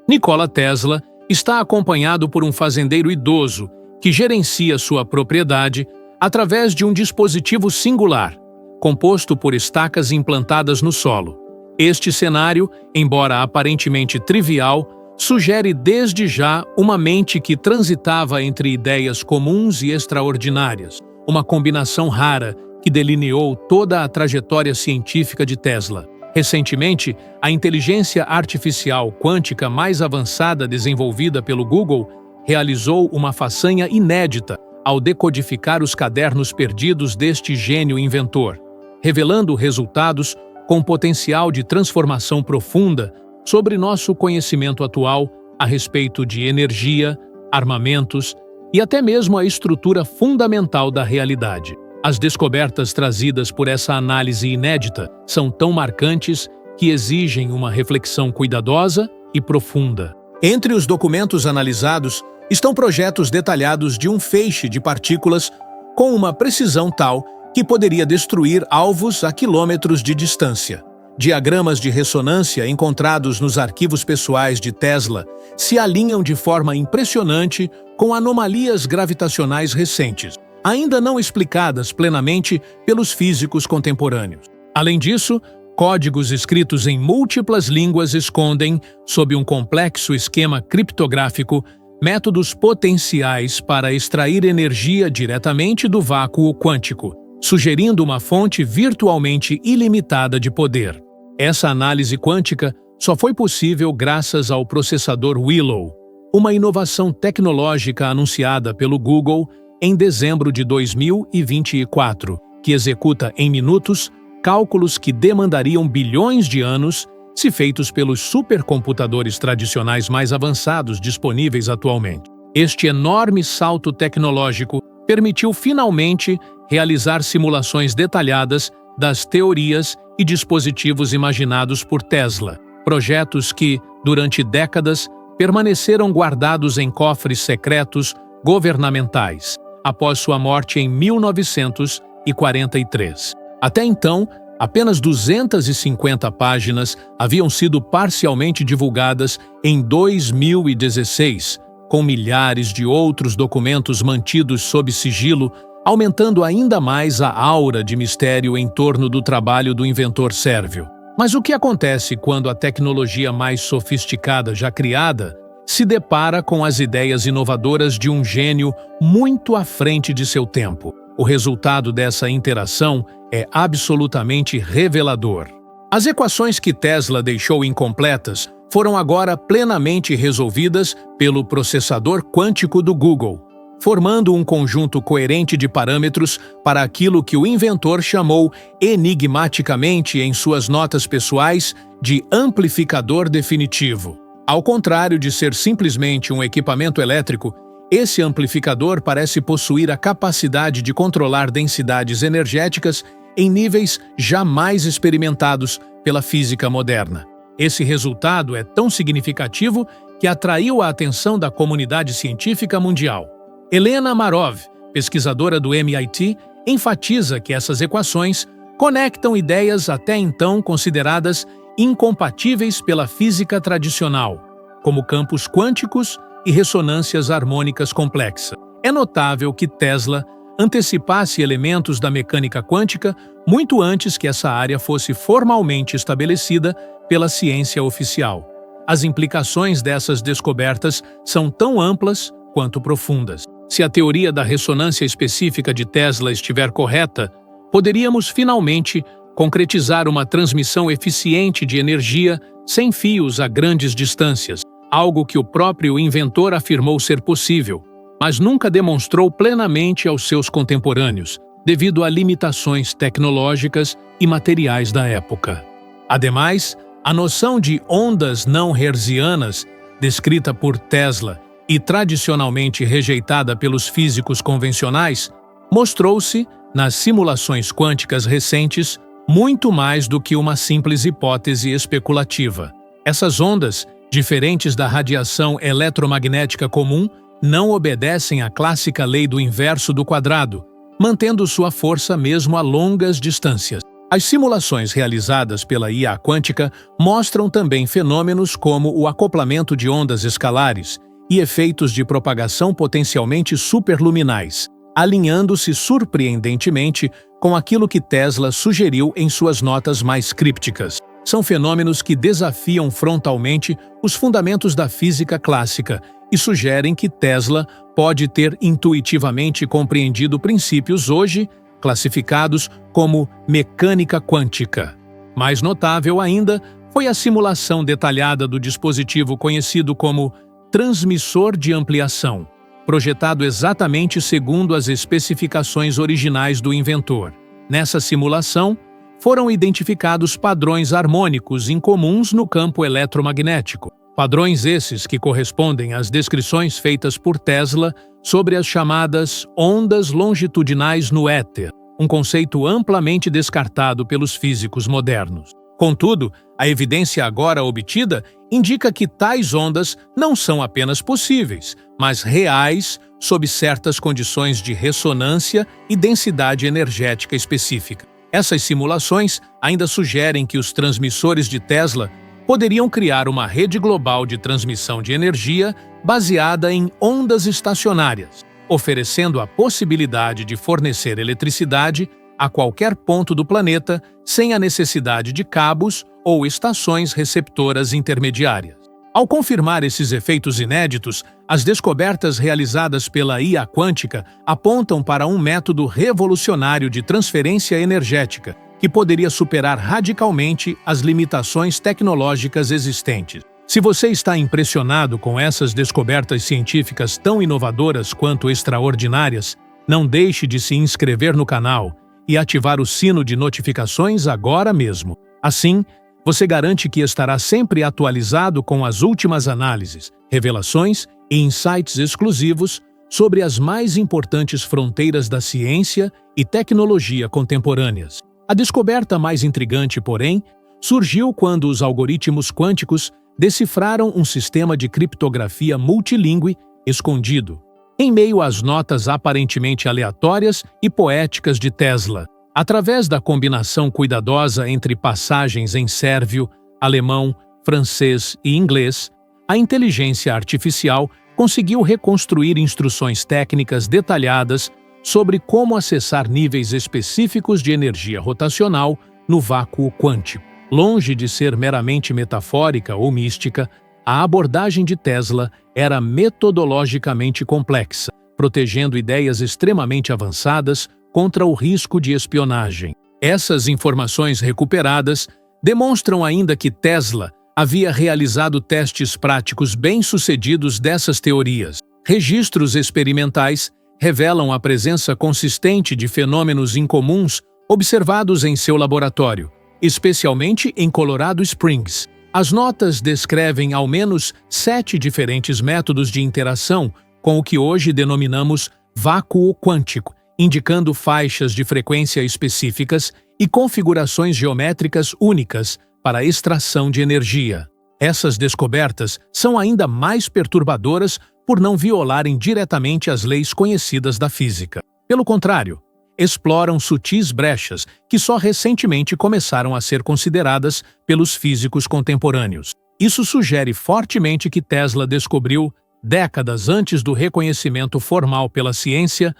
Nikola Tesla está acompanhado por um fazendeiro idoso que gerencia sua propriedade através de um dispositivo singular, composto por estacas implantadas no solo. Este cenário, embora aparentemente trivial, sugere desde já uma mente que transitava entre ideias comuns e extraordinárias, uma combinação rara que delineou toda a trajetória científica de Tesla. Recentemente, a inteligência artificial quântica mais avançada desenvolvida pelo Google realizou uma façanha inédita ao decodificar os cadernos perdidos deste gênio inventor, revelando resultados com potencial de transformação profunda sobre nosso conhecimento atual a respeito de energia, armamentos e até mesmo a estrutura fundamental da realidade. As descobertas trazidas por essa análise inédita são tão marcantes que exigem uma reflexão cuidadosa e profunda. Entre os documentos analisados estão projetos detalhados de um feixe de partículas com uma precisão tal que poderia destruir alvos a quilômetros de distância. Diagramas de ressonância encontrados nos arquivos pessoais de Tesla se alinham de forma impressionante com anomalias gravitacionais recentes, ainda não explicadas plenamente pelos físicos contemporâneos. Além disso, códigos escritos em múltiplas línguas escondem, sob um complexo esquema criptográfico, métodos potenciais para extrair energia diretamente do vácuo quântico, sugerindo uma fonte virtualmente ilimitada de poder. Essa análise quântica só foi possível graças ao processador Willow, uma inovação tecnológica anunciada pelo Google em dezembro de 2024, que executa em minutos cálculos que demandariam bilhões de anos se feitos pelos supercomputadores tradicionais mais avançados disponíveis atualmente. Este enorme salto tecnológico permitiu finalmente realizar simulações detalhadas das teorias e dispositivos imaginados por Tesla, projetos que, durante décadas, permaneceram guardados em cofres secretos governamentais, após sua morte em 1943. Até então, apenas 250 páginas haviam sido parcialmente divulgadas em 2016, com milhares de outros documentos mantidos sob sigilo, aumentando ainda mais a aura de mistério em torno do trabalho do inventor sérvio. Mas o que acontece quando a tecnologia mais sofisticada já criada se depara com as ideias inovadoras de um gênio muito à frente de seu tempo? O resultado dessa interação é absolutamente revelador. As equações que Tesla deixou incompletas foram agora plenamente resolvidas pelo processador quântico do Google, formando um conjunto coerente de parâmetros para aquilo que o inventor chamou enigmaticamente em suas notas pessoais de amplificador definitivo. Ao contrário de ser simplesmente um equipamento elétrico, esse amplificador parece possuir a capacidade de controlar densidades energéticas em níveis jamais experimentados pela física moderna. Esse resultado é tão significativo que atraiu a atenção da comunidade científica mundial. Helena Marov, pesquisadora do MIT, enfatiza que essas equações conectam ideias até então consideradas incompatíveis pela física tradicional, como campos quânticos e ressonâncias harmônicas complexas. É notável que Tesla antecipasse elementos da mecânica quântica muito antes que essa área fosse formalmente estabelecida pela ciência oficial. As implicações dessas descobertas são tão amplas quanto profundas. Se a teoria da ressonância específica de Tesla estiver correta, poderíamos finalmente concretizar uma transmissão eficiente de energia sem fios a grandes distâncias, algo que o próprio inventor afirmou ser possível, mas nunca demonstrou plenamente aos seus contemporâneos, devido a limitações tecnológicas e materiais da época. Ademais, a noção de ondas não hertzianas, descrita por Tesla e tradicionalmente rejeitada pelos físicos convencionais, mostrou-se, nas simulações quânticas recentes, muito mais do que uma simples hipótese especulativa. Essas ondas, diferentes da radiação eletromagnética comum, não obedecem à clássica lei do inverso do quadrado, mantendo sua força mesmo a longas distâncias. As simulações realizadas pela IA quântica mostram também fenômenos como o acoplamento de ondas escalares e efeitos de propagação potencialmente superluminais, alinhando-se surpreendentemente com aquilo que Tesla sugeriu em suas notas mais crípticas. São fenômenos que desafiam frontalmente os fundamentos da física clássica e sugerem que Tesla pode ter intuitivamente compreendido princípios hoje classificados como mecânica quântica. Mais notável ainda foi a simulação detalhada do dispositivo conhecido como transmissor de ampliação, projetado exatamente segundo as especificações originais do inventor. Nessa simulação, foram identificados padrões harmônicos incomuns no campo eletromagnético. Padrões esses que correspondem às descrições feitas por Tesla sobre as chamadas ondas longitudinais no éter, um conceito amplamente descartado pelos físicos modernos. Contudo, a evidência agora obtida indica que tais ondas não são apenas possíveis, mas reais sob certas condições de ressonância e densidade energética específica. Essas simulações ainda sugerem que os transmissores de Tesla poderiam criar uma rede global de transmissão de energia baseada em ondas estacionárias, oferecendo a possibilidade de fornecer eletricidade a qualquer ponto do planeta sem a necessidade de cabos ou estações receptoras intermediárias. Ao confirmar esses efeitos inéditos, as descobertas realizadas pela IA quântica apontam para um método revolucionário de transferência energética que poderia superar radicalmente as limitações tecnológicas existentes. Se você está impressionado com essas descobertas científicas tão inovadoras quanto extraordinárias, não deixe de se inscrever no canal e ativar o sino de notificações agora mesmo. Assim, você garante que estará sempre atualizado com as últimas análises, revelações e insights exclusivos sobre as mais importantes fronteiras da ciência e tecnologia contemporâneas. A descoberta mais intrigante, porém, surgiu quando os algoritmos quânticos decifraram um sistema de criptografia multilingüe escondido, em meio às notas aparentemente aleatórias e poéticas de Tesla. Através da combinação cuidadosa entre passagens em sérvio, alemão, francês e inglês, a inteligência artificial conseguiu reconstruir instruções técnicas detalhadas sobre como acessar níveis específicos de energia rotacional no vácuo quântico. Longe de ser meramente metafórica ou mística, a abordagem de Tesla era metodologicamente complexa, protegendo ideias extremamente avançadas contra o risco de espionagem. Essas informações recuperadas demonstram ainda que Tesla havia realizado testes práticos bem-sucedidos dessas teorias. Registros experimentais revelam a presença consistente de fenômenos incomuns observados em seu laboratório, especialmente em Colorado Springs. As notas descrevem ao menos 7 diferentes métodos de interação com o que hoje denominamos vácuo quântico, indicando faixas de frequência específicas e configurações geométricas únicas para a extração de energia. Essas descobertas são ainda mais perturbadoras por não violarem diretamente as leis conhecidas da física. Pelo contrário, exploram sutis brechas que só recentemente começaram a ser consideradas pelos físicos contemporâneos. Isso sugere fortemente que Tesla descobriu, décadas antes do reconhecimento formal pela ciência,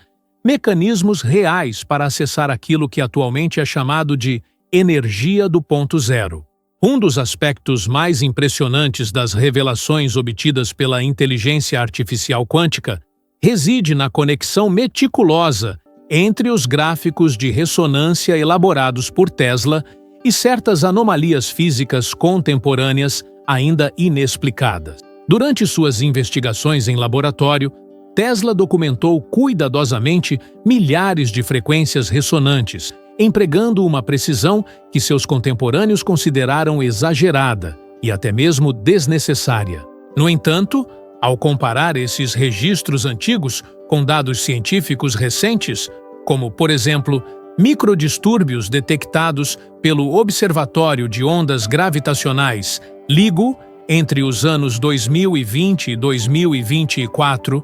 mecanismos reais para acessar aquilo que atualmente é chamado de energia do ponto zero. Um dos aspectos mais impressionantes das revelações obtidas pela inteligência artificial quântica reside na conexão meticulosa entre os gráficos de ressonância elaborados por Tesla e certas anomalias físicas contemporâneas ainda inexplicadas. Durante suas investigações em laboratório, Tesla documentou cuidadosamente milhares de frequências ressonantes, empregando uma precisão que seus contemporâneos consideraram exagerada e até mesmo desnecessária. No entanto, ao comparar esses registros antigos com dados científicos recentes, como, por exemplo, microdistúrbios detectados pelo Observatório de Ondas Gravitacionais LIGO entre os anos 2020 e 2024,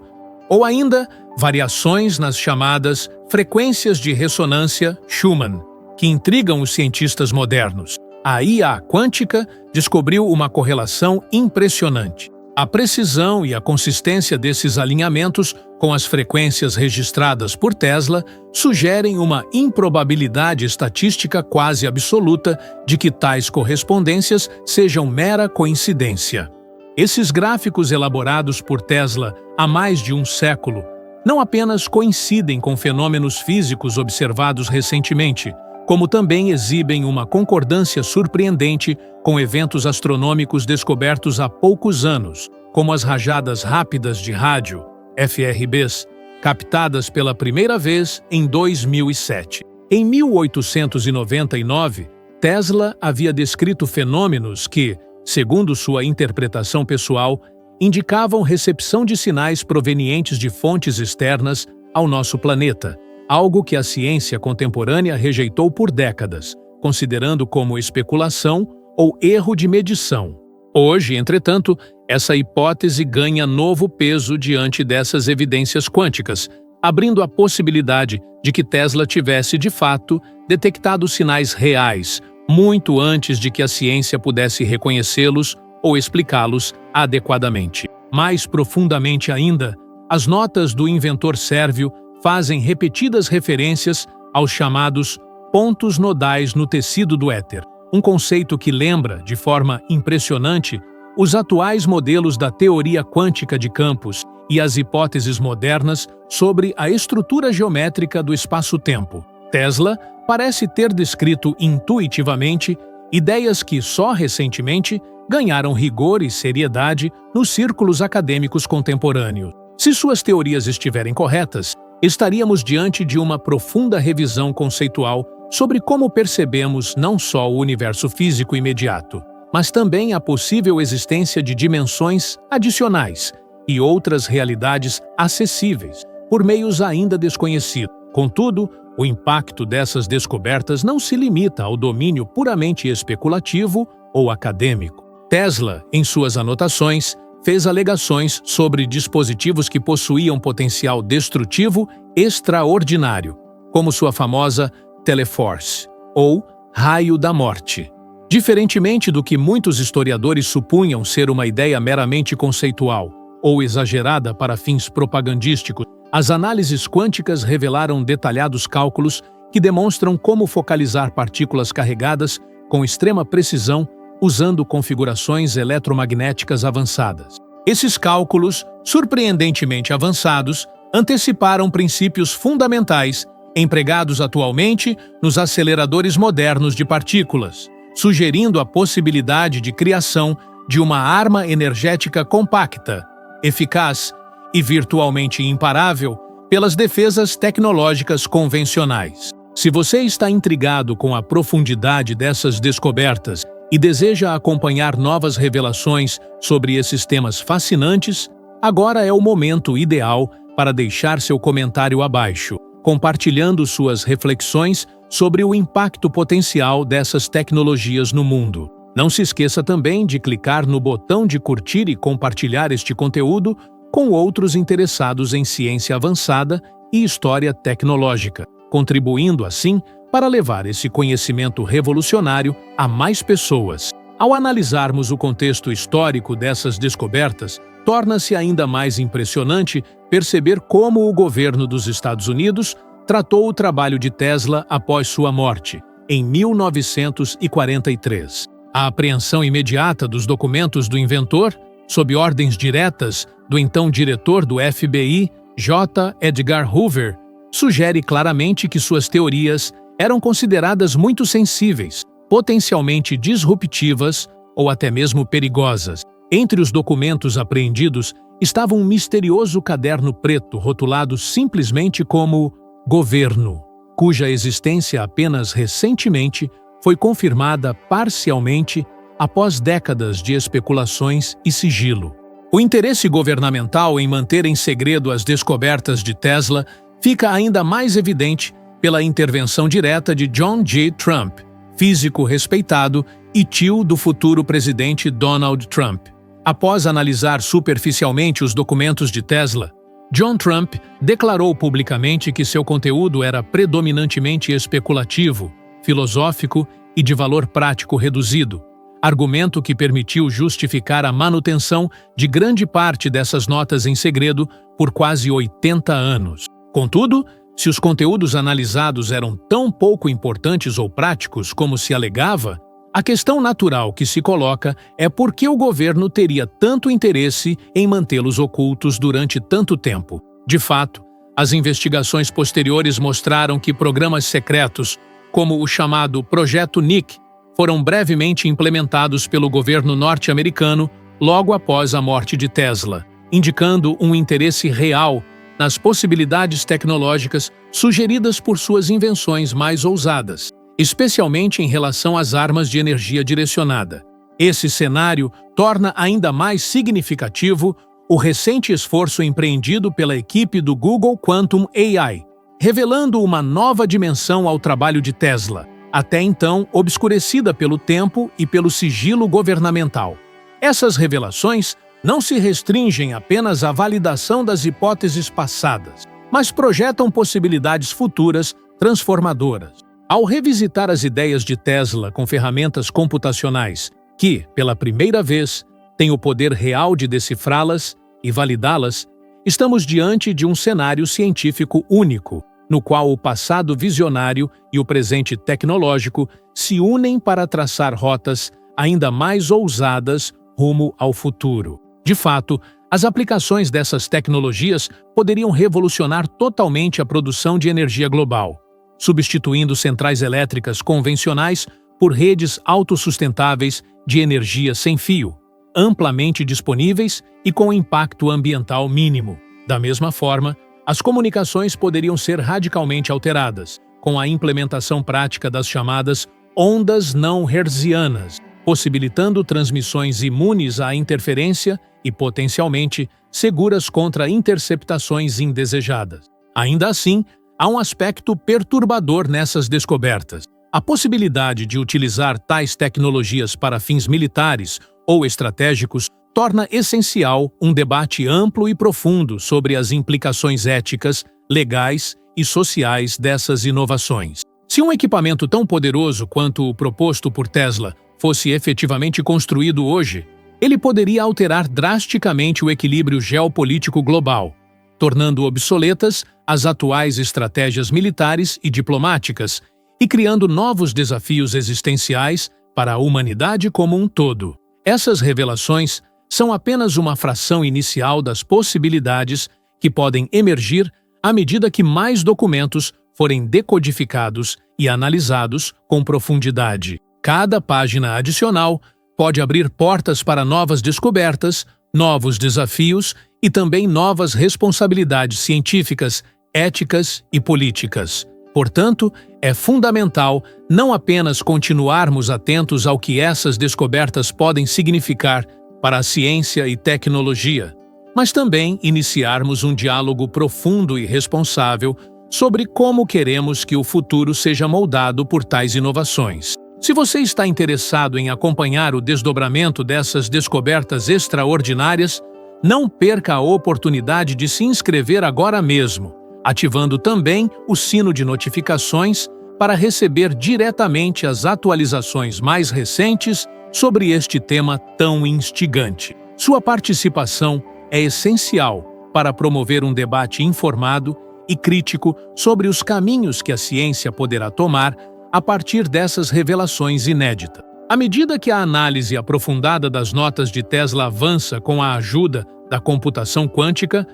ou ainda variações nas chamadas frequências de ressonância Schumann, que intrigam os cientistas modernos. A IA quântica descobriu uma correlação impressionante. A precisão e a consistência desses alinhamentos com as frequências registradas por Tesla sugerem uma improbabilidade estatística quase absoluta de que tais correspondências sejam mera coincidência. Esses gráficos elaborados por Tesla há mais de um século não apenas coincidem com fenômenos físicos observados recentemente, como também exibem uma concordância surpreendente com eventos astronômicos descobertos há poucos anos, como as rajadas rápidas de rádio, FRBs, captadas pela primeira vez em 2007. Em 1899, Tesla havia descrito fenômenos que, segundo sua interpretação pessoal, indicavam recepção de sinais provenientes de fontes externas ao nosso planeta, algo que a ciência contemporânea rejeitou por décadas, considerando como especulação ou erro de medição. Hoje, entretanto, essa hipótese ganha novo peso diante dessas evidências quânticas, abrindo a possibilidade de que Tesla tivesse, de fato, detectado sinais reais, muito antes de que a ciência pudesse reconhecê-los ou explicá-los adequadamente. Mais profundamente ainda, as notas do inventor sérvio fazem repetidas referências aos chamados pontos nodais no tecido do éter, um conceito que lembra, de forma impressionante, os atuais modelos da teoria quântica de campos e as hipóteses modernas sobre a estrutura geométrica do espaço-tempo. Tesla parece ter descrito intuitivamente ideias que só recentemente ganharam rigor e seriedade nos círculos acadêmicos contemporâneos. Se suas teorias estiverem corretas, estaríamos diante de uma profunda revisão conceitual sobre como percebemos não só o universo físico imediato, mas também a possível existência de dimensões adicionais e outras realidades acessíveis, por meios ainda desconhecidos. Contudo, o impacto dessas descobertas não se limita ao domínio puramente especulativo ou acadêmico. Tesla, em suas anotações, fez alegações sobre dispositivos que possuíam potencial destrutivo extraordinário, como sua famosa Teleforce, ou Raio da Morte. Diferentemente do que muitos historiadores supunham ser uma ideia meramente conceitual ou exagerada para fins propagandísticos, as análises quânticas revelaram detalhados cálculos que demonstram como focalizar partículas carregadas com extrema precisão usando configurações eletromagnéticas avançadas. Esses cálculos, surpreendentemente avançados, anteciparam princípios fundamentais empregados atualmente nos aceleradores modernos de partículas, sugerindo a possibilidade de criação de uma arma energética compacta, eficaz e virtualmente imparável pelas defesas tecnológicas convencionais. Se você está intrigado com a profundidade dessas descobertas e deseja acompanhar novas revelações sobre esses temas fascinantes, agora é o momento ideal para deixar seu comentário abaixo, compartilhando suas reflexões sobre o impacto potencial dessas tecnologias no mundo. Não se esqueça também de clicar no botão de curtir e compartilhar este conteúdo com outros interessados em ciência avançada e história tecnológica, contribuindo assim para levar esse conhecimento revolucionário a mais pessoas. Ao analisarmos o contexto histórico dessas descobertas, torna-se ainda mais impressionante perceber como o governo dos Estados Unidos tratou o trabalho de Tesla após sua morte, em 1943. A apreensão imediata dos documentos do inventor, sob ordens diretas do então diretor do FBI, J. Edgar Hoover, sugere claramente que suas teorias eram consideradas muito sensíveis, potencialmente disruptivas ou até mesmo perigosas. Entre os documentos apreendidos estava um misterioso caderno preto rotulado simplesmente como Governo, cuja existência apenas recentemente foi confirmada parcialmente após décadas de especulações e sigilo. O interesse governamental em manter em segredo as descobertas de Tesla fica ainda mais evidente pela intervenção direta de John J. Trump, físico respeitado e tio do futuro presidente Donald Trump. Após analisar superficialmente os documentos de Tesla, John Trump declarou publicamente que seu conteúdo era predominantemente especulativo, filosófico e de valor prático reduzido, argumento que permitiu justificar a manutenção de grande parte dessas notas em segredo por quase 80 anos. Contudo, se os conteúdos analisados eram tão pouco importantes ou práticos como se alegava, a questão natural que se coloca é por que o governo teria tanto interesse em mantê-los ocultos durante tanto tempo. De fato, as investigações posteriores mostraram que programas secretos, como o chamado Projeto Nick, foram brevemente implementados pelo governo norte-americano logo após a morte de Tesla, indicando um interesse real nas possibilidades tecnológicas sugeridas por suas invenções mais ousadas, especialmente em relação às armas de energia direcionada. Esse cenário torna ainda mais significativo o recente esforço empreendido pela equipe do Google Quantum AI, revelando uma nova dimensão ao trabalho de Tesla, até então obscurecida pelo tempo e pelo sigilo governamental. Essas revelações não se restringem apenas à validação das hipóteses passadas, mas projetam possibilidades futuras transformadoras. Ao revisitar as ideias de Tesla com ferramentas computacionais que, pela primeira vez, têm o poder real de decifrá-las e validá-las, estamos diante de um cenário científico único, no qual o passado visionário e o presente tecnológico se unem para traçar rotas ainda mais ousadas rumo ao futuro. De fato, as aplicações dessas tecnologias poderiam revolucionar totalmente a produção de energia global, substituindo centrais elétricas convencionais por redes autossustentáveis de energia sem fio, amplamente disponíveis e com impacto ambiental mínimo. Da mesma forma, as comunicações poderiam ser radicalmente alteradas, com a implementação prática das chamadas ondas não hertzianas, possibilitando transmissões imunes à interferência e, potencialmente, seguras contra interceptações indesejadas. Ainda assim, há um aspecto perturbador nessas descobertas. A possibilidade de utilizar tais tecnologias para fins militares ou estratégicos torna essencial um debate amplo e profundo sobre as implicações éticas, legais e sociais dessas inovações. Se um equipamento tão poderoso quanto o proposto por Tesla fosse efetivamente construído hoje, ele poderia alterar drasticamente o equilíbrio geopolítico global, tornando obsoletas as atuais estratégias militares e diplomáticas e criando novos desafios existenciais para a humanidade como um todo. Essas revelações são apenas uma fração inicial das possibilidades que podem emergir à medida que mais documentos forem decodificados e analisados com profundidade. Cada página adicional pode abrir portas para novas descobertas, novos desafios e também novas responsabilidades científicas, éticas e políticas. Portanto, é fundamental não apenas continuarmos atentos ao que essas descobertas podem significar para a ciência e tecnologia, mas também iniciarmos um diálogo profundo e responsável sobre como queremos que o futuro seja moldado por tais inovações. Se você está interessado em acompanhar o desdobramento dessas descobertas extraordinárias, não perca a oportunidade de se inscrever agora mesmo, ativando também o sino de notificações para receber diretamente as atualizações mais recentes sobre este tema tão instigante. Sua participação é essencial para promover um debate informado e crítico sobre os caminhos que a ciência poderá tomar a partir dessas revelações inéditas. À medida que a análise aprofundada das notas de Tesla avança com a ajuda da computação quântica,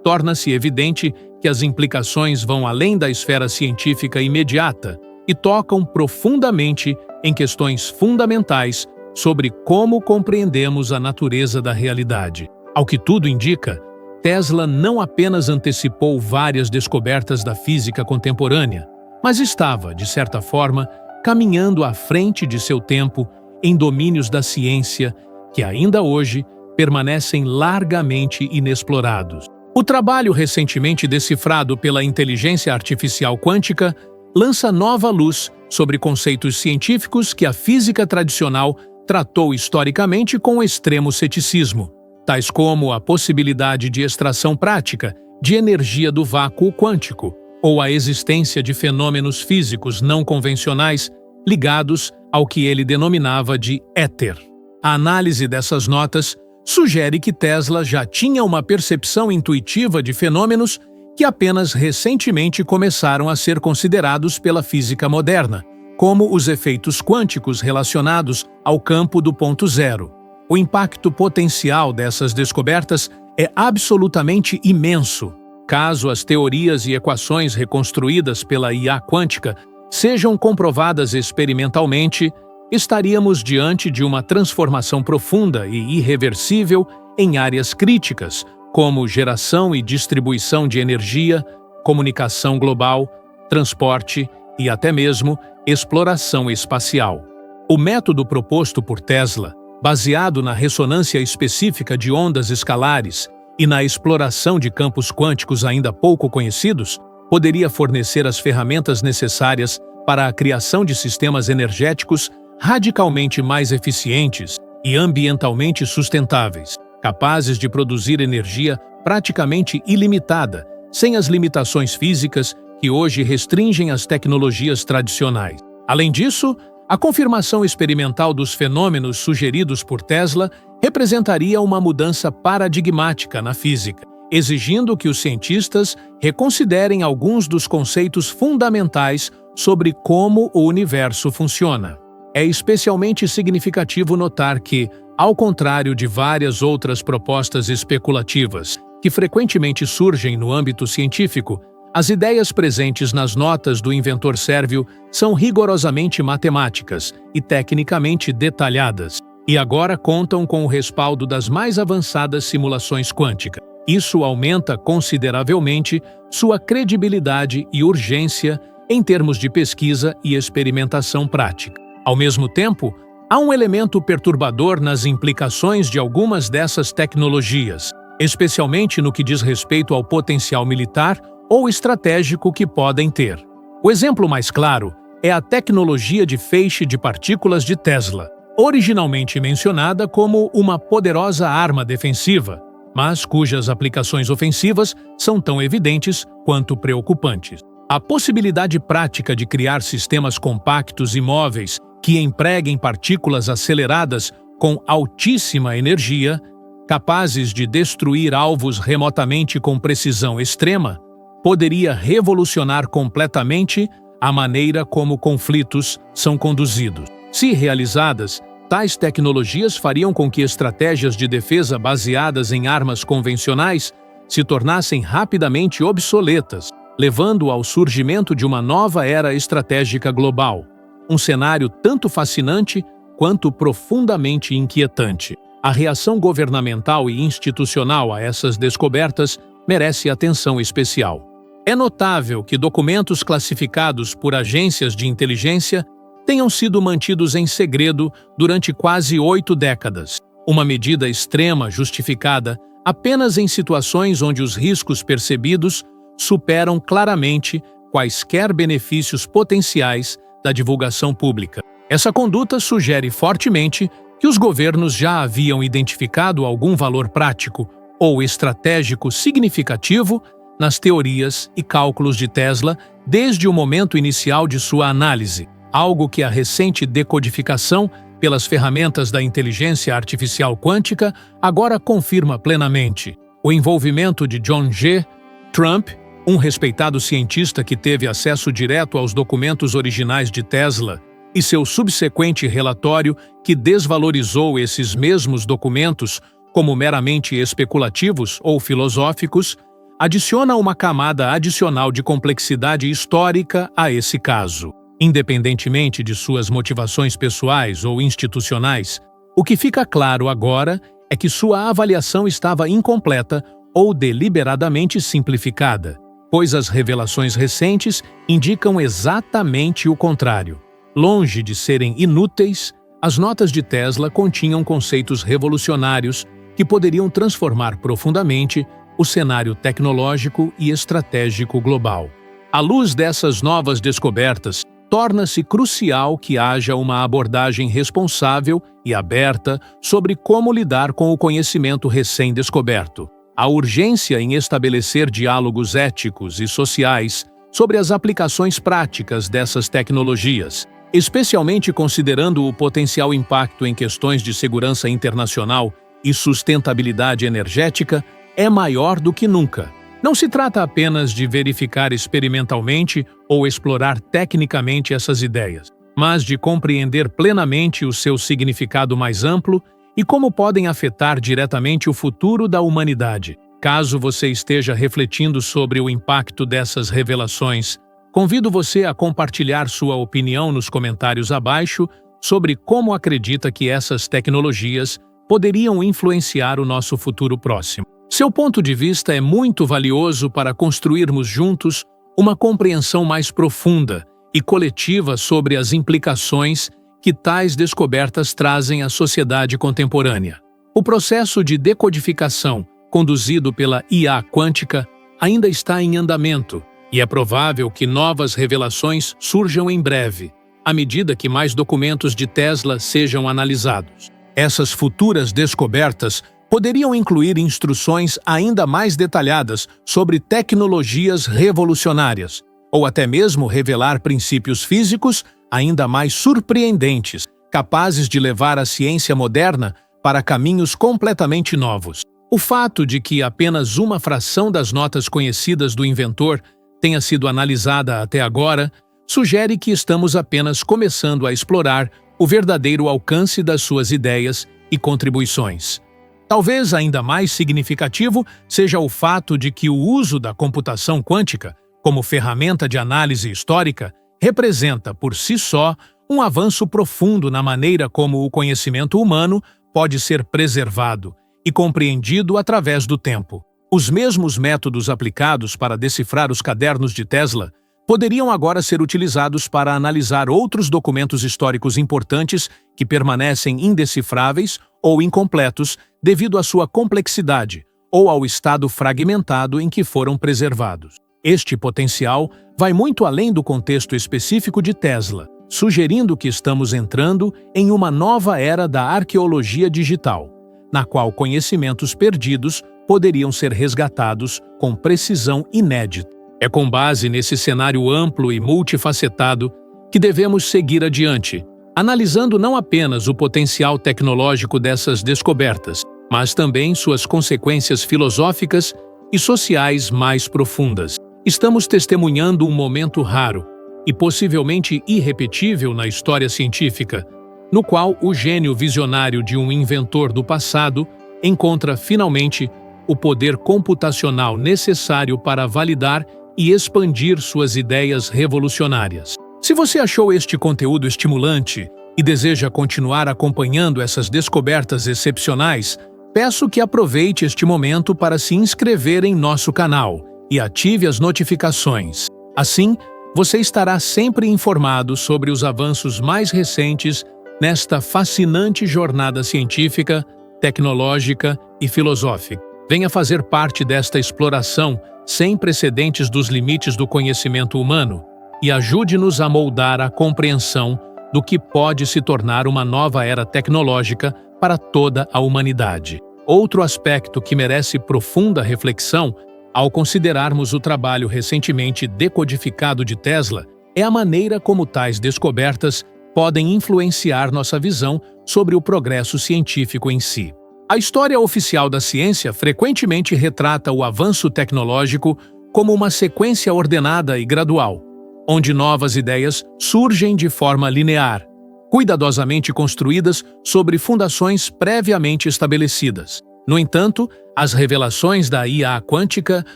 torna-se evidente que as implicações vão além da esfera científica imediata e tocam profundamente em questões fundamentais sobre como compreendemos a natureza da realidade. Ao que tudo indica, Tesla não apenas antecipou várias descobertas da física contemporânea, mas estava, de certa forma, caminhando à frente de seu tempo em domínios da ciência que ainda hoje permanecem largamente inexplorados. O trabalho recentemente decifrado pela inteligência artificial quântica lança nova luz sobre conceitos científicos que a física tradicional tratou historicamente com extremo ceticismo, tais como a possibilidade de extração prática de energia do vácuo quântico, ou a existência de fenômenos físicos não convencionais ligados ao que ele denominava de éter. A análise dessas notas sugere que Tesla já tinha uma percepção intuitiva de fenômenos que apenas recentemente começaram a ser considerados pela física moderna, como os efeitos quânticos relacionados ao campo do ponto zero. O impacto potencial dessas descobertas é absolutamente imenso. Caso as teorias e equações reconstruídas pela IA quântica sejam comprovadas experimentalmente, estaríamos diante de uma transformação profunda e irreversível em áreas críticas, como geração e distribuição de energia, comunicação global, transporte e até mesmo exploração espacial. O método proposto por Tesla, baseado na ressonância específica de ondas escalares e na exploração de campos quânticos ainda pouco conhecidos, poderia fornecer as ferramentas necessárias para a criação de sistemas energéticos radicalmente mais eficientes e ambientalmente sustentáveis, capazes de produzir energia praticamente ilimitada, sem as limitações físicas que hoje restringem as tecnologias tradicionais. Além disso, a confirmação experimental dos fenômenos sugeridos por Tesla representaria uma mudança paradigmática na física, exigindo que os cientistas reconsiderem alguns dos conceitos fundamentais sobre como o universo funciona. É especialmente significativo notar que, ao contrário de várias outras propostas especulativas que frequentemente surgem no âmbito científico, as ideias presentes nas notas do inventor sérvio são rigorosamente matemáticas e tecnicamente detalhadas, e agora contam com o respaldo das mais avançadas simulações quânticas. Isso aumenta consideravelmente sua credibilidade e urgência em termos de pesquisa e experimentação prática. Ao mesmo tempo, há um elemento perturbador nas implicações de algumas dessas tecnologias, especialmente no que diz respeito ao potencial militar ou estratégico que podem ter. O exemplo mais claro é a tecnologia de feixe de partículas de Tesla, originalmente mencionada como uma poderosa arma defensiva, mas cujas aplicações ofensivas são tão evidentes quanto preocupantes. A possibilidade prática de criar sistemas compactos e móveis que empreguem partículas aceleradas com altíssima energia, capazes de destruir alvos remotamente com precisão extrema, poderia revolucionar completamente a maneira como conflitos são conduzidos. Se realizadas, tais tecnologias fariam com que estratégias de defesa baseadas em armas convencionais se tornassem rapidamente obsoletas, levando ao surgimento de uma nova era estratégica global, um cenário tanto fascinante quanto profundamente inquietante. A reação governamental e institucional a essas descobertas merece atenção especial. É notável que documentos classificados por agências de inteligência tenham sido mantidos em segredo durante quase 8 décadas, uma medida extrema justificada apenas em situações onde os riscos percebidos superam claramente quaisquer benefícios potenciais da divulgação pública. Essa conduta sugere fortemente que os governos já haviam identificado algum valor prático ou estratégico significativo nas teorias e cálculos de Tesla desde o momento inicial de sua análise, algo que a recente decodificação pelas ferramentas da inteligência artificial quântica agora confirma plenamente. O envolvimento de John G. Trump, um respeitado cientista que teve acesso direto aos documentos originais de Tesla, e seu subsequente relatório que desvalorizou esses mesmos documentos como meramente especulativos ou filosóficos, adiciona uma camada adicional de complexidade histórica a esse caso. Independentemente de suas motivações pessoais ou institucionais, o que fica claro agora é que sua avaliação estava incompleta ou deliberadamente simplificada, pois as revelações recentes indicam exatamente o contrário. Longe de serem inúteis, as notas de Tesla continham conceitos revolucionários que poderiam transformar profundamente o cenário tecnológico e estratégico global. À luz dessas novas descobertas, torna-se crucial que haja uma abordagem responsável e aberta sobre como lidar com o conhecimento recém-descoberto. A urgência em estabelecer diálogos éticos e sociais sobre as aplicações práticas dessas tecnologias, Especialmente considerando o potencial impacto em questões de segurança internacional e sustentabilidade energética, é maior do que nunca. Não se trata apenas de verificar experimentalmente ou explorar tecnicamente essas ideias, mas de compreender plenamente o seu significado mais amplo e como podem afetar diretamente o futuro da humanidade. Caso você esteja refletindo sobre o impacto dessas revelações, convido você a compartilhar sua opinião nos comentários abaixo sobre como acredita que essas tecnologias poderiam influenciar o nosso futuro próximo. Seu ponto de vista é muito valioso para construirmos juntos uma compreensão mais profunda e coletiva sobre as implicações que tais descobertas trazem à sociedade contemporânea. O processo de decodificação, conduzido pela IA quântica, ainda está em andamento, e é provável que novas revelações surjam em breve, à medida que mais documentos de Tesla sejam analisados. Essas futuras descobertas poderiam incluir instruções ainda mais detalhadas sobre tecnologias revolucionárias, ou até mesmo revelar princípios físicos ainda mais surpreendentes, capazes de levar a ciência moderna para caminhos completamente novos. O fato de que apenas uma fração das notas conhecidas do inventor tenha sido analisada até agora sugere que estamos apenas começando a explorar o verdadeiro alcance das suas ideias e contribuições. Talvez ainda mais significativo seja o fato de que o uso da computação quântica como ferramenta de análise histórica representa, por si só, um avanço profundo na maneira como o conhecimento humano pode ser preservado e compreendido através do tempo. Os mesmos métodos aplicados para decifrar os cadernos de Tesla poderiam agora ser utilizados para analisar outros documentos históricos importantes que permanecem indecifráveis ou incompletos devido à sua complexidade ou ao estado fragmentado em que foram preservados. Este potencial vai muito além do contexto específico de Tesla, sugerindo que estamos entrando em uma nova era da arqueologia digital, na qual conhecimentos perdidos poderiam ser resgatados com precisão inédita. É com base nesse cenário amplo e multifacetado que devemos seguir adiante, analisando não apenas o potencial tecnológico dessas descobertas, mas também suas consequências filosóficas e sociais mais profundas. Estamos testemunhando um momento raro e possivelmente irrepetível na história científica, no qual o gênio visionário de um inventor do passado encontra finalmente o poder computacional necessário para validar e expandir suas ideias revolucionárias. Se você achou este conteúdo estimulante e deseja continuar acompanhando essas descobertas excepcionais, peço que aproveite este momento para se inscrever em nosso canal e ative as notificações. Assim, você estará sempre informado sobre os avanços mais recentes nesta fascinante jornada científica, tecnológica e filosófica. Venha fazer parte desta exploração sem precedentes dos limites do conhecimento humano e ajude-nos a moldar a compreensão do que pode se tornar uma nova era tecnológica para toda a humanidade. Outro aspecto que merece profunda reflexão ao considerarmos o trabalho recentemente decodificado de Tesla é a maneira como tais descobertas podem influenciar nossa visão sobre o progresso científico em si. A história oficial da ciência frequentemente retrata o avanço tecnológico como uma sequência ordenada e gradual, onde novas ideias surgem de forma linear, cuidadosamente construídas sobre fundações previamente estabelecidas. No entanto, as revelações da IA quântica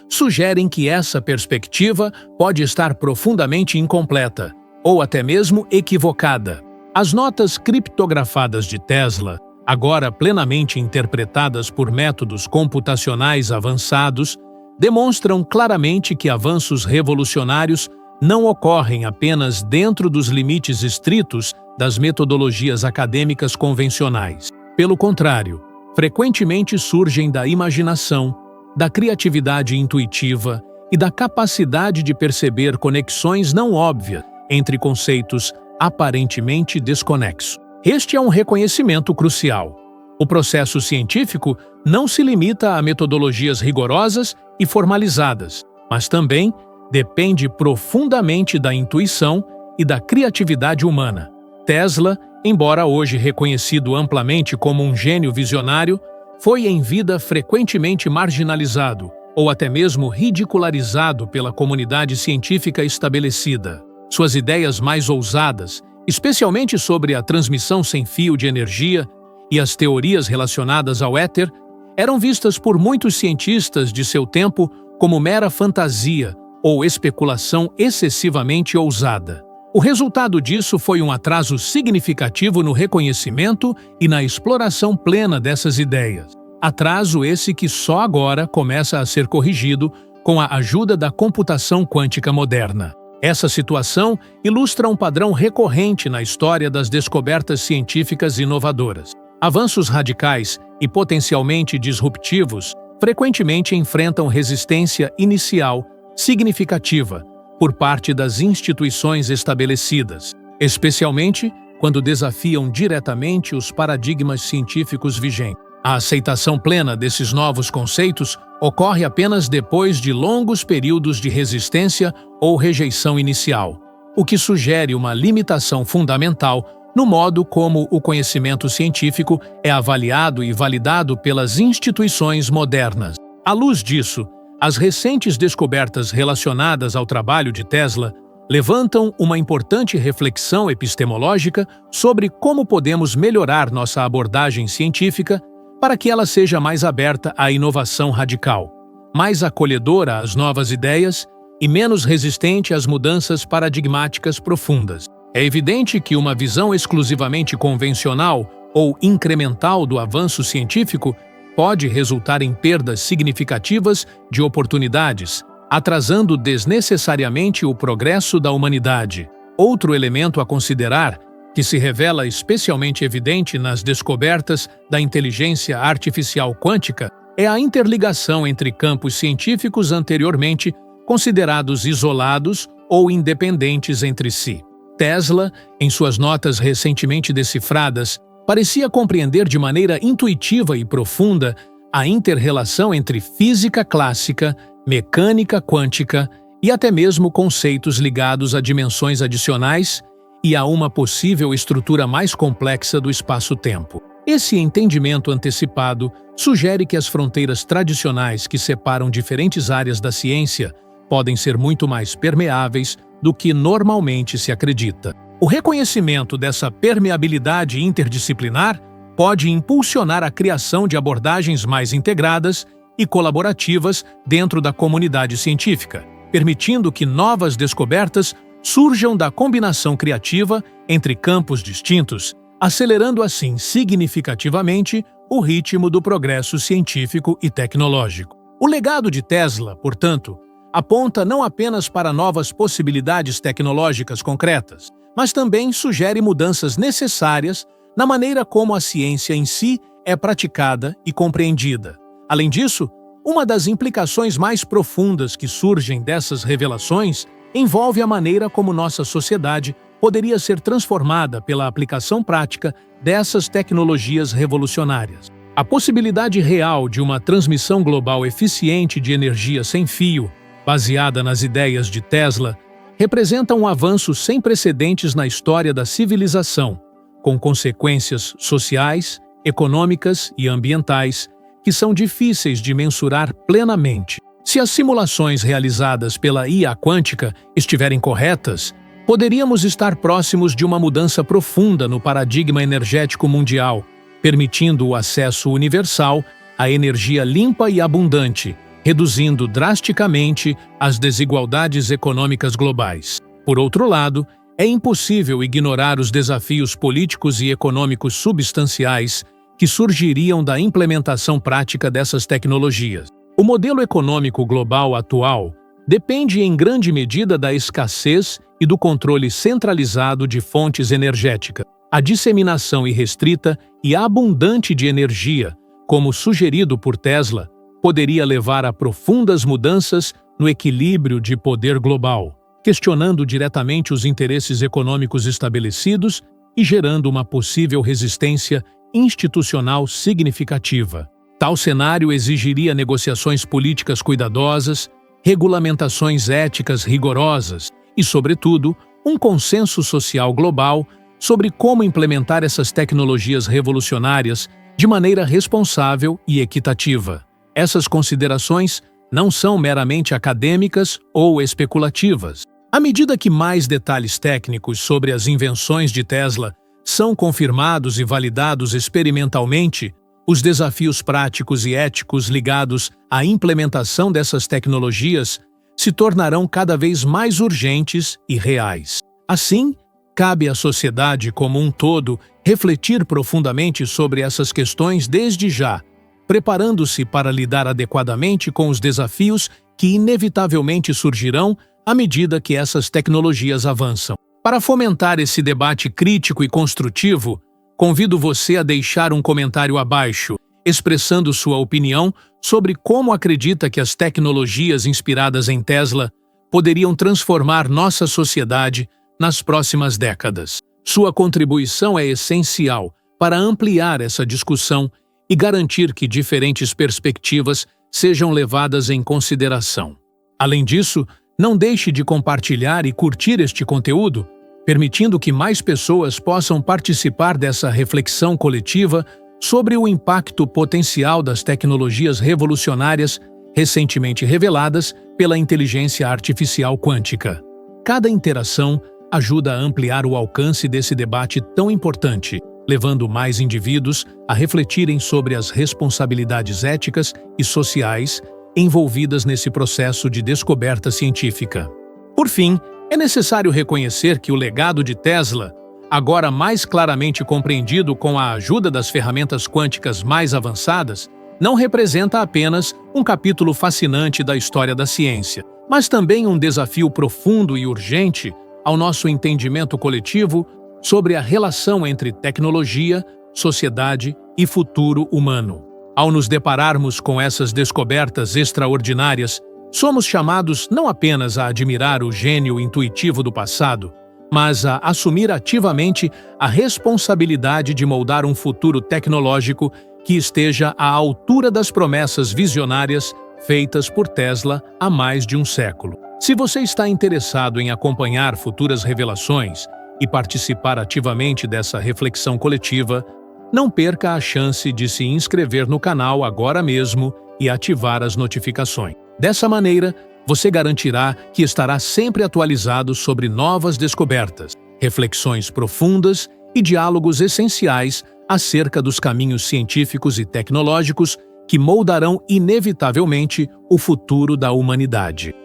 sugerem que essa perspectiva pode estar profundamente incompleta, ou até mesmo equivocada. As notas criptografadas de Tesla, agora plenamente interpretadas por métodos computacionais avançados, demonstram claramente que avanços revolucionários não ocorrem apenas dentro dos limites estritos das metodologias acadêmicas convencionais. Pelo contrário, frequentemente surgem da imaginação, da criatividade intuitiva e da capacidade de perceber conexões não óbvias entre conceitos aparentemente desconexos. Este é um reconhecimento crucial. O processo científico não se limita a metodologias rigorosas e formalizadas, mas também depende profundamente da intuição e da criatividade humana. Tesla, embora hoje reconhecido amplamente como um gênio visionário, foi em vida frequentemente marginalizado ou até mesmo ridicularizado pela comunidade científica estabelecida. Suas ideias mais ousadas, especialmente sobre a transmissão sem fio de energia e as teorias relacionadas ao éter, eram vistas por muitos cientistas de seu tempo como mera fantasia ou especulação excessivamente ousada. O resultado disso foi um atraso significativo no reconhecimento e na exploração plena dessas ideias. Atraso esse que só agora começa a ser corrigido com a ajuda da computação quântica moderna. Essa situação ilustra um padrão recorrente na história das descobertas científicas inovadoras. Avanços radicais e potencialmente disruptivos frequentemente enfrentam resistência inicial significativa por parte das instituições estabelecidas, especialmente quando desafiam diretamente os paradigmas científicos vigentes. A aceitação plena desses novos conceitos ocorre apenas depois de longos períodos de resistência ou rejeição inicial, o que sugere uma limitação fundamental no modo como o conhecimento científico é avaliado e validado pelas instituições modernas. À luz disso, as recentes descobertas relacionadas ao trabalho de Tesla levantam uma importante reflexão epistemológica sobre como podemos melhorar nossa abordagem científica para que ela seja mais aberta à inovação radical, mais acolhedora às novas ideias e menos resistente às mudanças paradigmáticas profundas. É evidente que uma visão exclusivamente convencional ou incremental do avanço científico pode resultar em perdas significativas de oportunidades, atrasando desnecessariamente o progresso da humanidade. Outro elemento a considerar, que se revela especialmente evidente nas descobertas da inteligência artificial quântica, é a interligação entre campos científicos anteriormente considerados isolados ou independentes entre si. Tesla, em suas notas recentemente decifradas, parecia compreender de maneira intuitiva e profunda a inter-relação entre física clássica, mecânica quântica e até mesmo conceitos ligados a dimensões adicionais e a uma possível estrutura mais complexa do espaço-tempo. Esse entendimento antecipado sugere que as fronteiras tradicionais que separam diferentes áreas da ciência podem ser muito mais permeáveis do que normalmente se acredita. O reconhecimento dessa permeabilidade interdisciplinar pode impulsionar a criação de abordagens mais integradas e colaborativas dentro da comunidade científica, permitindo que novas descobertas surjam da combinação criativa entre campos distintos, acelerando assim significativamente o ritmo do progresso científico e tecnológico. O legado de Tesla, portanto, aponta não apenas para novas possibilidades tecnológicas concretas, mas também sugere mudanças necessárias na maneira como a ciência em si é praticada e compreendida. Além disso, uma das implicações mais profundas que surgem dessas revelações envolve a maneira como nossa sociedade poderia ser transformada pela aplicação prática dessas tecnologias revolucionárias. A possibilidade real de uma transmissão global eficiente de energia sem fio, baseada nas ideias de Tesla, representa um avanço sem precedentes na história da civilização, com consequências sociais, econômicas e ambientais que são difíceis de mensurar plenamente. Se as simulações realizadas pela IA quântica estiverem corretas, poderíamos estar próximos de uma mudança profunda no paradigma energético mundial, permitindo o acesso universal à energia limpa e abundante, reduzindo drasticamente as desigualdades econômicas globais. Por outro lado, é impossível ignorar os desafios políticos e econômicos substanciais que surgiriam da implementação prática dessas tecnologias. O modelo econômico global atual depende em grande medida da escassez e do controle centralizado de fontes energéticas. A disseminação irrestrita e abundante de energia, como sugerido por Tesla, poderia levar a profundas mudanças no equilíbrio de poder global, questionando diretamente os interesses econômicos estabelecidos e gerando uma possível resistência institucional significativa. Tal cenário exigiria negociações políticas cuidadosas, regulamentações éticas rigorosas e, sobretudo, um consenso social global sobre como implementar essas tecnologias revolucionárias de maneira responsável e equitativa. Essas considerações não são meramente acadêmicas ou especulativas. À medida que mais detalhes técnicos sobre as invenções de Tesla são confirmados e validados experimentalmente, os desafios práticos e éticos ligados à implementação dessas tecnologias se tornarão cada vez mais urgentes e reais. Assim, cabe à sociedade como um todo refletir profundamente sobre essas questões desde já, preparando-se para lidar adequadamente com os desafios que inevitavelmente surgirão à medida que essas tecnologias avançam. Para fomentar esse debate crítico e construtivo, convido você a deixar um comentário abaixo, expressando sua opinião sobre como acredita que as tecnologias inspiradas em Tesla poderiam transformar nossa sociedade nas próximas décadas. Sua contribuição é essencial para ampliar essa discussão e garantir que diferentes perspectivas sejam levadas em consideração. Além disso, não deixe de compartilhar e curtir este conteúdo, permitindo que mais pessoas possam participar dessa reflexão coletiva sobre o impacto potencial das tecnologias revolucionárias recentemente reveladas pela inteligência artificial quântica. Cada interação ajuda a ampliar o alcance desse debate tão importante, levando mais indivíduos a refletirem sobre as responsabilidades éticas e sociais envolvidas nesse processo de descoberta científica. Por fim, é necessário reconhecer que o legado de Tesla, agora mais claramente compreendido com a ajuda das ferramentas quânticas mais avançadas, não representa apenas um capítulo fascinante da história da ciência, mas também um desafio profundo e urgente ao nosso entendimento coletivo sobre a relação entre tecnologia, sociedade e futuro humano. Ao nos depararmos com essas descobertas extraordinárias, somos chamados não apenas a admirar o gênio intuitivo do passado, mas a assumir ativamente a responsabilidade de moldar um futuro tecnológico que esteja à altura das promessas visionárias feitas por Tesla há mais de um século. Se você está interessado em acompanhar futuras revelações e participar ativamente dessa reflexão coletiva, não perca a chance de se inscrever no canal agora mesmo e ativar as notificações. Dessa maneira, você garantirá que estará sempre atualizado sobre novas descobertas, reflexões profundas e diálogos essenciais acerca dos caminhos científicos e tecnológicos que moldarão inevitavelmente o futuro da humanidade.